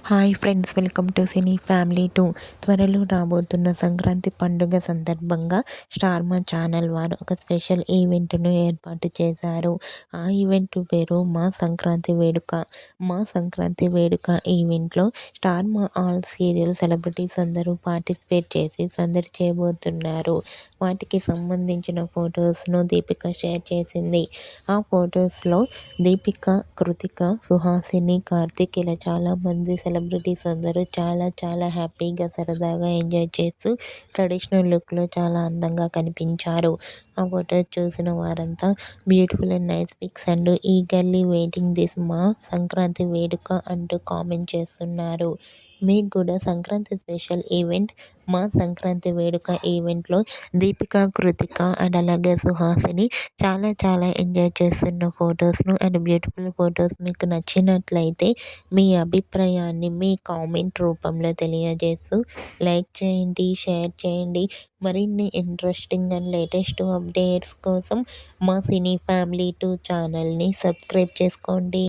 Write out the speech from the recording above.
Hi friends, welcome to cine family 2. త్వరలో రాబోతున్న సంక్రాంతి పండుగ సందర్భంగా స్టార్ మా ఛానల్ వారు ఒక స్పెషల్ ఈవెంట్ను ఏర్పాటు చేశారు. ఆ ఈవెంట్ పేరు మా సంక్రాంతి వేడుక. మా సంక్రాంతి వేడుక ఈవెంట్లో స్టార్ మా ఆల్ సీరియల్ సెలబ్రిటీస్ అందరూ పార్టిసిపేట్ చేసి సందడి చేయబోతున్నారు. వాటికి సంబంధించిన ఫొటోస్ను దీపిక షేర్ చేసింది. ఆ ఫొటోస్లో దీపిక, కృతిక, సుహాసిని, కార్తిక్ ఇలా చాలామంది సెలబ్రిటీస్ అందరూ చాలా హ్యాపీగా సరదాగా ఎంజాయ్ చేస్తూ ట్రెడిషనల్ లుక్లో చాలా అందంగా కనిపించారు. ఆ ఫోటో చూసిన వారంతా beautiful and nice pics and eagerly waiting this మా సంక్రాంతి వేడుక అంటూ కామెంట్ చేస్తున్నారు. మీకు కూడా సంక్రాంతి స్పెషల్ ఈవెంట్ మా సంక్రాంతి వేడుక ఈవెంట్లో దీపిక, కృతిక అండ్ అలాగే సుహాసిని చాలా ఎంజాయ్ చేస్తున్న ఫొటోస్ను అండ్ బ్యూటిఫుల్ ఫొటోస్ మీకు నచ్చినట్లయితే మీ అభిప్రాయాన్ని మీ కామెంట్ రూపంలో తెలియజేస్తూ లైక్ చేయండి, షేర్ చేయండి. మరిన్ని ఇంట్రెస్టింగ్ అండ్ లేటెస్ట్ అప్డేట్స్ కోసం మా సినీ ఫ్యామిలీ 2 ఛానల్ని సబ్స్క్రైబ్ చేసుకోండి.